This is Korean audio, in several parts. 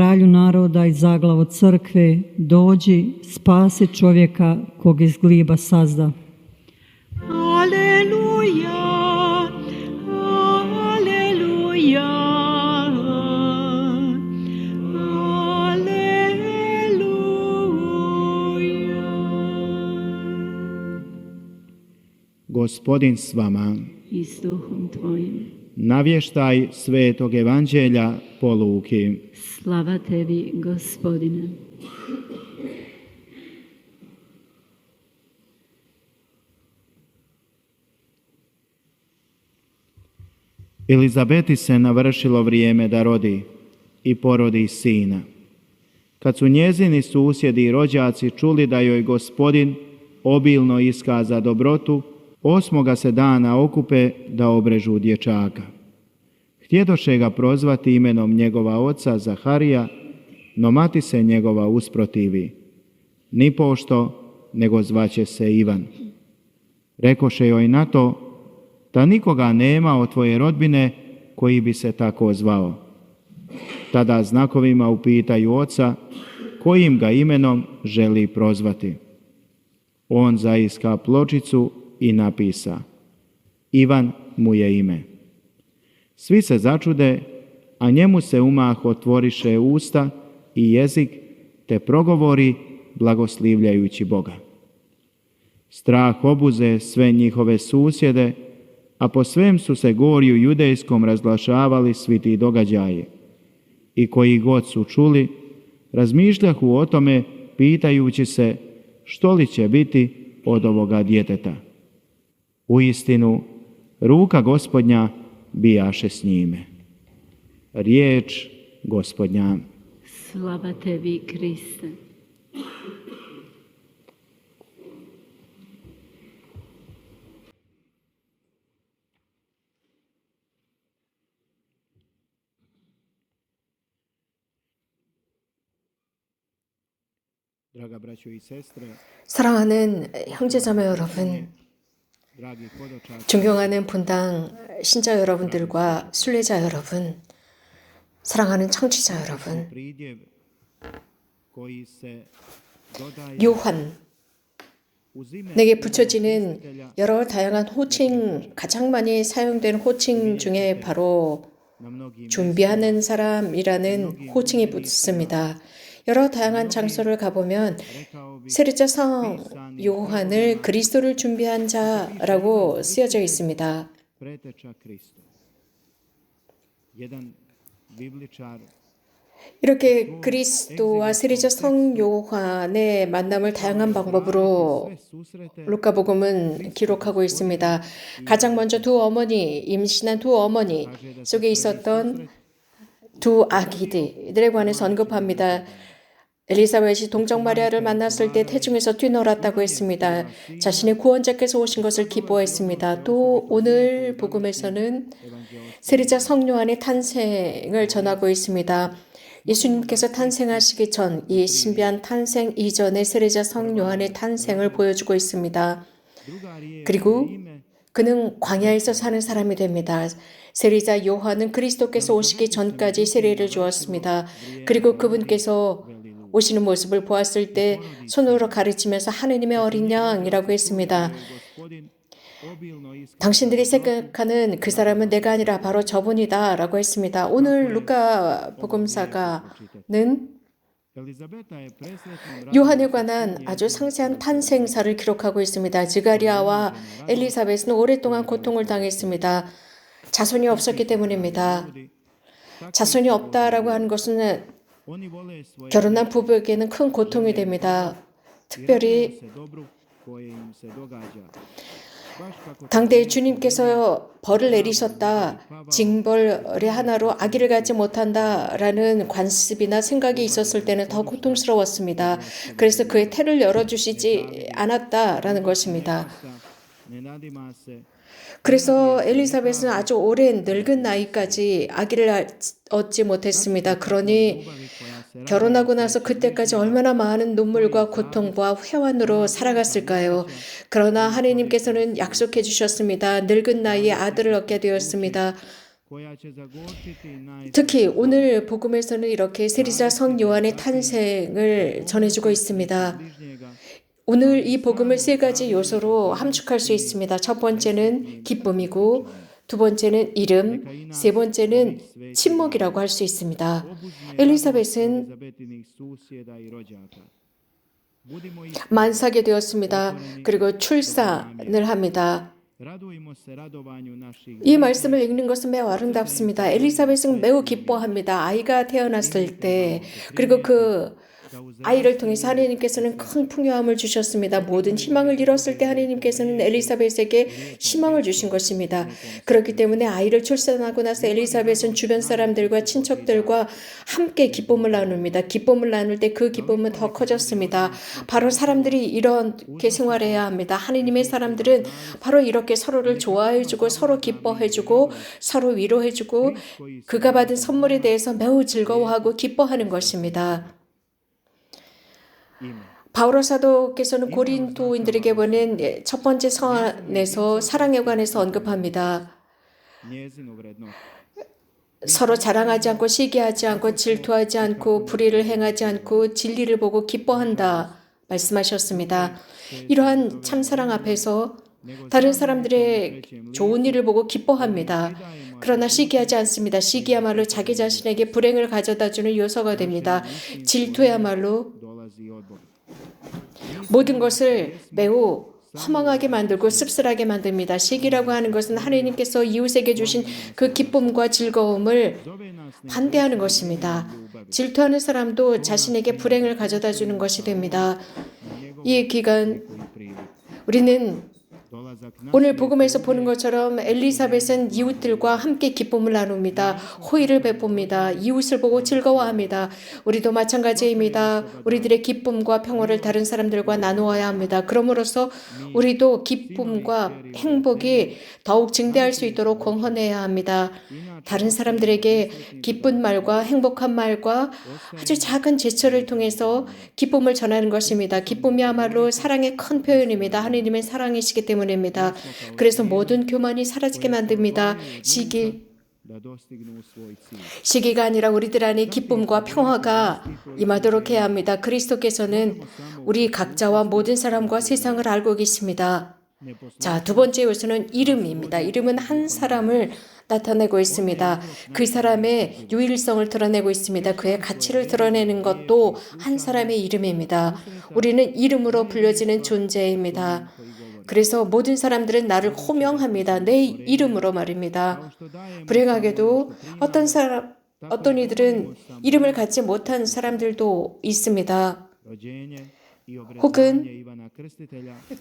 kralju naroda i zaglavo crkve, dođi, spasi čovjeka kog iz gliba sazda. Aleluja, aleluja, aleluja. Gospodin s vama. I s duhom tvojim. Navještaj Svetog Evanđelja po Luki. Slava tebi, Gospodine. Elizabeti se navršilo vrijeme da rodi i porodi sina. Kad su njezini susjedi i rođaci čuli da joj Gospodin obilno iskaza dobrotu, 8. se dana okupe da obrežu dječaka. Htjedoše ga prozvati imenom njegova oca Zaharija, no mati se njegova usprotivi. Nipošto, nego zvaće se Ivan. Rekoše joj na to, da nikoga nema od tvoje rodbine koji bi se tako zvao. Tada znakovima upitaju oca, kojim ga imenom želi prozvati. On zaiska pločicu i napisa, Ivan mu je ime. Svi se začude, a njemu se umah otvoriše usta i jezik, te progovori blagoslivljajući Boga. Strah obuze sve njihove susjede, a po svem su se gorju judejskom razglašavali svi ti događaji. I koji god su čuli, razmišljahu o tome, pitajući se što li će biti od ovoga djeteta. Uistinu, ruka Gospodnja bijaše s njime. Riječ Gospodnja. Slava tebi, Kriste. Draga braćo i sestre, 사랑하는 형제자매 여러분, dragi podočaci, 존경하는 본당 신자 여러분들과 순례자 여러분, 사랑하는 청취자 여러분, pridjev koji se dodaje 요한, uz ime 내게 붙여지는 여러 다양한 호칭, 가장 많이 사용된 호칭 중에 바로 na mnogim 준비하는 사람이라는 호칭이 붙습니다. 여러 다양한 장소를 가보면 rekao bi 세례자 성 요한을 그리스도를 준비한 자라고 쓰여져 있습니다. preteča Kristu. Jedan bibličar 이렇게 그리스도와 세례자 성 요한의 만남을 다양한 방법으로 sve susrete 루카복음은 기록하고 있습니다. 가장 먼저 두 어머니, 임신한 두 어머니 속에 있었던 두 아기들에 관해서 언급합니다. 엘리사벳이 동정 마리아를 만났을 때 태중에서 뛰놀았다고 했습니다. 자신의 구원자께서 오신 것을 기뻐했습니다. 또 오늘 복음에서는 세례자 성 요한의 탄생을 전하고 있습니다. 예수님께서 탄생하시기 전 이 신비한 탄생 이전의 세례자 성 요한의 탄생을 보여주고 있습니다. druga riječ 그리고 ime 그는 광야에서 사는 사람이 됩니다. 세례자 요한은 그리스도께서 오시기 전까지 세례를 주었습니다. 그리고 그분께서 오시는 모습을 보았을 때 손으로 가르치면서 하느님의 어린 양이라고 했습니다. Gospodin obilno iskazao 당신들이 생각하는 그 사람은 내가 아니라 바로 저분이다 라고 했습니다. 오늘 루카 복음사가는 Elizabeta je presretnom 요한에 관한 아주 상세한 탄생사를 기록하고 있습니다. 지가리아와 엘리사벳은 오랫동안 고통을 당했습니다. 자손이 없었기 때문입니다. 자손이 없다라고 하는 것은 oni vole svoje 결혼한 부부에게는 큰 고통이 됩니다. 특별히 se dobru koje im se događa. Baš kako 당대 주님께서 벌을 내리셨다, 징벌의 하나로 아기를 갖지 못한다라는 관습이나 생각이 있었을 때는 더 고통스러웠습니다. 그래서 그의 태를 열어주시지 않았다라는 것입니다. ne nadima se 그래서 엘리사벳은 아주 오랜 늙은 나이까지 아기를 얻지 못했습니다. 그러니 결혼하고 나서 그때까지 얼마나 많은 눈물과 고통과 회환으로 살아갔을까요? 그러나 하나님께서는 약속해 주셨습니다. 늙은 나이에 아들을 얻게 되었습니다. 특히 오늘 복음에서는 이렇게 세리자 성 요한의 탄생을 전해주고 있습니다. 오늘 이 복음을 세 가지 요소로 함축할 수 있습니다. 첫 번째는 기쁨이고, 두 번째는 이름, 세 번째는 침묵이라고 할 수 있습니다. 엘리사벳은 만삭이 되었습니다. 그리고 출산을 합니다. 이 말씀을 읽는 것은 매우 아름답습니다. 엘리사벳은 매우 기뻐합니다. 아이가 태어났을 때, 그리고 그 아이를 통해서 하나님께서는 큰 풍요함을 주셨습니다. 모든 희망을 잃었을 때 하나님께서는 엘리사벳에게 희망을 주신 것입니다. 그렇기 때문에 아이를 출산하고 나서 엘리사벳은 주변 사람들과 친척들과 함께 기쁨을 나눕니다. 기쁨을 나눌 때 그 기쁨은 더 커졌습니다. 바로 사람들이 이렇게 생활해야 합니다. 하나님의 사람들은 바로 이렇게 서로를 좋아해주고 서로 기뻐해주고 서로 위로해주고 그가 받은 선물에 대해서 매우 즐거워하고 기뻐하는 것입니다. 바울어 사도께서는 고린도인들에게 보낸 첫 번째 서한에서 사랑에 관해서 언급합니다. 서로 자랑하지 않고 시기하지 않고 질투하지 않고 불의를 행하지 않고 진리를 보고 기뻐한다 말씀하셨습니다. 이러한 참사랑 앞에서 다른 사람들의 좋은 일을 보고 기뻐합니다. 그러나 시기하지 않습니다. 시기야말로 자기 자신에게 불행을 가져다주는 요소가 됩니다. 질투야말로 모든 것을 매우 허망하게 만들고 씁쓸하게 만듭니다. 시기라고 하는 것은 하나님께서 이웃에게 주신 그 기쁨과 즐거움을 반대하는 것입니다. 질투하는 사람도 자신에게 불행을 가져다 주는 것이 됩니다. 이 기간 우리는 오늘 복음에서 보는 것처럼 엘리사벳은 이웃들과 함께 기쁨을 나눕니다. 호의를 베풉니다. 이웃을 보고 즐거워합니다. 우리도 마찬가지입니다. 우리들의 기쁨과 평화를 다른 사람들과 나누어야 합니다. 그러므로써 우리도 기쁨과 행복이 더욱 증대할 수 있도록 공헌해야 합니다. 다른 사람들에게 기쁜 말과 행복한 말과 아주 작은 제스처를 통해서 기쁨을 전하는 것입니다. 기쁨이야말로 사랑의 큰 표현입니다. 하나님은 사랑이시기 때문입니다. 그래서 모든 교만이 사라지게 만듭니다. 시기가 아니라 우리들 안에 기쁨과 평화가 임하도록 해야 합니다. 그리스도께서는 우리 각자와 모든 사람과 세상을 알고 계십니다. 자, 두 번째 요소는 이름입니다. 이름은 한 사람을 나타내고 있습니다. 그 사람의 유일성을 드러내고 있습니다. 그의 가치를 드러내는 것도 한 사람의 이름입니다. 우리는 이름으로 불려지는 존재입니다. 그래서 모든 사람들은 나를 호명합니다. 내 이름으로 말입니다. 불행하게도 어떤 이들은 이름을 갖지 못한 사람들도 있습니다. 혹은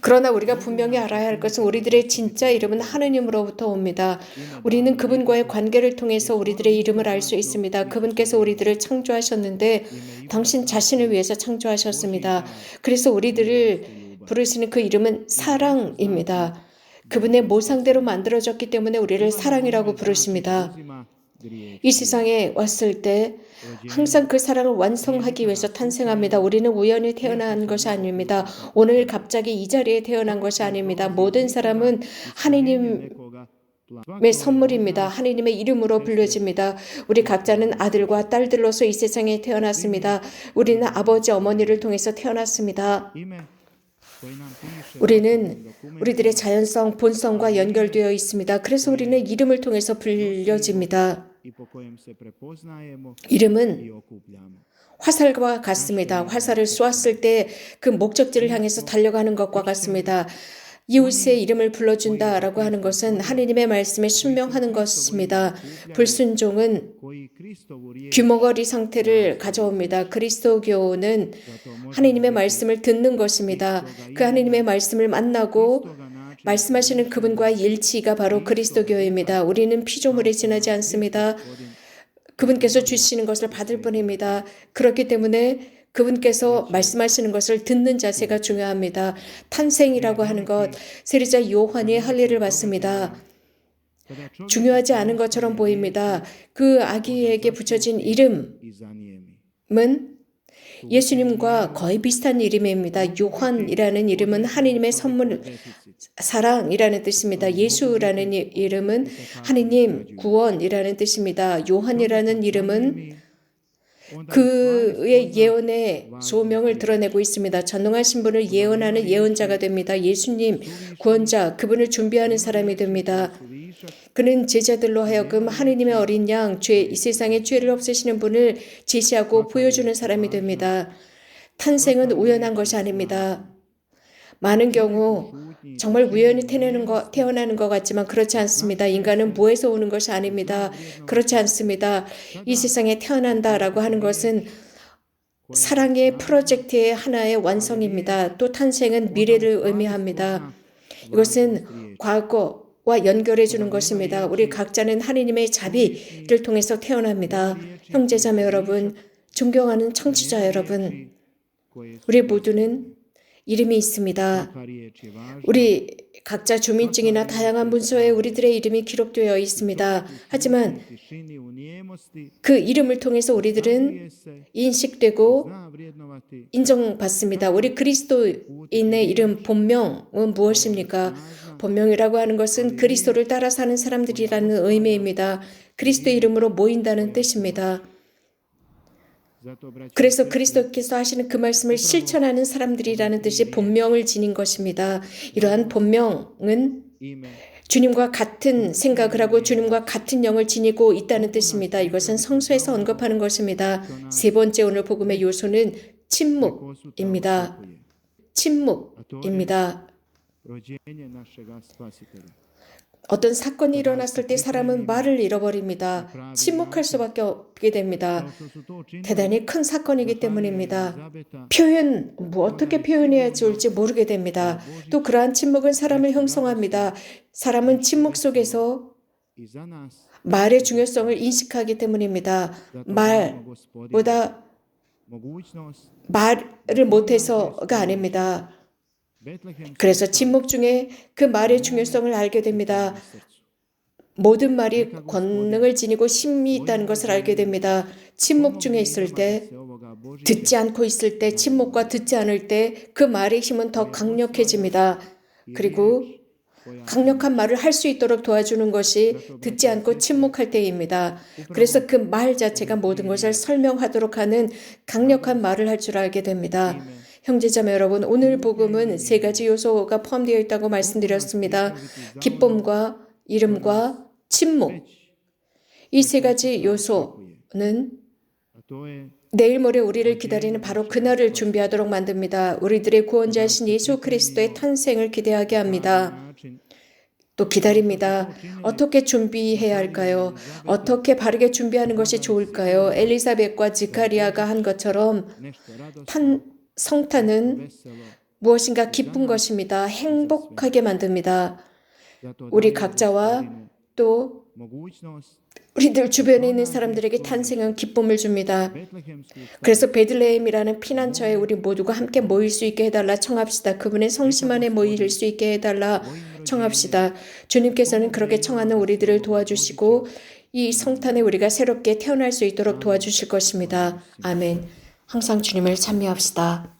그러나 우리가 분명히 알아야 할 것은 우리들의 진짜 이름은 하느님으로부터 옵니다. 우리는 그분과의 관계를 통해서 우리들의 이름을 알 수 있습니다. 그분께서 우리들을 창조하셨는데 당신 자신을 위해서 창조하셨습니다. 그래서 우리들을 부르시는 그 이름은 사랑입니다. 그분의 모상대로 만들어졌기 때문에 우리를 사랑이라고 부르십니다. 이 세상에 왔을 때 항상 그 사랑을 완성하기 위해서 탄생합니다. 우리는 우연히 태어난 것이 아닙니다. 오늘 갑자기 이 자리에 태어난 것이 아닙니다. 모든 사람은 하느님의 선물입니다. 하느님의 이름으로 불려집니다. 우리 각자는 아들과 딸들로서 이 세상에 태어났습니다. 우리는 아버지, 어머니를 통해서 태어났습니다. 우리는 우리들의 자연성, 본성과 연결되어 있습니다. 그래서 우리는 이름을 통해서 불려집니다. 이름은 화살과 같습니다. 화살을 쏘았을 때 그 목적지를 향해서 달려가는 것과 같습니다. 이웃의 이름을 불러준다라고 하는 것은 하느님의 말씀에 순명하는 것입니다. 불순종은 귀머거리 상태를 가져옵니다. 그리스도교는 하느님의 말씀을 듣는 것입니다. 그 하느님의 말씀을 만나고 말씀하시는 그분과의 일치가 바로 그리스도교입니다. 우리는 피조물에 지나지 않습니다. 그분께서 주시는 것을 받을 뿐입니다. 그렇기 때문에 그분께서 말씀하시는 것을 듣는 자세가 중요합니다. 탄생이라고 하는 것, 세리자 요한이 할 일을 봤습니다. 중요하지 않은 것처럼 보입니다. 그 아기에게 붙여진 이름은 예수님과 거의 비슷한 이름입니다. 요한이라는 이름은 하느님의 선물, 사랑이라는 뜻입니다. 예수라는 이름은 하느님, 구원이라는 뜻입니다. 요한이라는 이름은 그의 예언의 소명을 드러내고 있습니다. 전능하신 분을 예언하는 예언자가 됩니다. 예수님, 구원자, 그분을 준비하는 사람이 됩니다. 그는 제자들로 하여금 하느님의 어린 양, 이 세상의 죄를 없애시는 분을 제시하고 보여주는 사람이 됩니다. 탄생은 우연한 것이 아닙니다. 많은 경우 정말 우연히 태어나는 것 같지만 그렇지 않습니다. 인간은 무에서 오는 것이 아닙니다. 그렇지 않습니다. 이 세상에 태어난다라고 하는 것은 사랑의 프로젝트의 하나의 완성입니다. 또 탄생은 미래를 의미합니다. 이것은 과거와 연결해 주는 것입니다. 우리 각자는 하느님의 자비를 통해서 태어납니다. 형제자매 여러분, 존경하는 청취자 여러분, 우리 모두는 이름이 있습니다. 우리 각자 주민증이나 다양한 문서에 우리들의 이름이 기록되어 있습니다. 하지만 그 이름을 통해서 우리들은 인식되고 인정받습니다. 우리 그리스도인의 이름 본명은 무엇입니까? 본명이라고 하는 것은 그리스도를 따라 사는 사람들이라는 의미입니다. 그리스도의 이름으로 모인다는 뜻입니다. 그래서 그리스도께서 하시는 그 말씀을 실천하는 사람들이라는 뜻이 본명을 지닌 것입니다. 이러한 본명은 주님과 같은 생각을 하고 주님과 같은 영을 지니고 있다는 뜻입니다. 이것은 성서에서 언급하는 것입니다. 세 번째 오늘 복음의 요소는 침묵입니다. 침묵입니다. 어떤 사건이 일어났을 때 사람은 말을 잃어버립니다. 침묵할 수밖에 없게 됩니다. 대단히 큰 사건이기 때문입니다. 어떻게 표현해야 좋을지 모르게 됩니다. 또 그러한 침묵은 사람을 형성합니다. 사람은 침묵 속에서 말의 중요성을 인식하기 때문입니다. 말보다 말을 못해서가 아닙니다. 그래서 침묵 중에 그 말의 중요성을 알게 됩니다. 모든 말이 권능을 지니고 힘이 있다는 것을 알게 됩니다. 침묵 중에 있을 때, 듣지 않고 있을 때, 침묵과 듣지 않을 때 그 말의 힘은 더 강력해집니다. 그리고 강력한 말을 할 수 있도록 도와주는 것이 듣지 않고 침묵할 때입니다. 그래서 그 말 자체가 모든 것을 설명하도록 하는 강력한 말을 할 줄 알게 됩니다. 형제자매 여러분, 오늘 복음은 세 가지 요소가 포함되어 있다고 말씀드렸습니다. 기쁨과 이름과 침묵. 이 세 가지 요소는 내일 모레 우리를 기다리는 바로 그날을 준비하도록 만듭니다. 우리들의 구원자이신 예수 그리스도의 탄생을 기대하게 합니다. 또 기다립니다. 어떻게 준비해야 할까요? 어떻게 바르게 준비하는 것이 좋을까요? 엘리사벳과 지카리아가 한 것처럼 성탄은 무엇인가 기쁜 것입니다. 행복하게 만듭니다. 우리 각자와 또 우리들 주변에 있는 사람들에게 탄생은 기쁨을 줍니다. 그래서 베들레헴이라는 피난처에 우리 모두가 함께 모일 수 있게 해달라 청합시다. 그분의 성심 안에 모일 수 있게 해달라 청합시다. 주님께서는 그렇게 청하는 우리들을 도와주시고 이 성탄에 우리가 새롭게 태어날 수 있도록 도와주실 것입니다. 아멘. 항상 주님을 찬미합시다.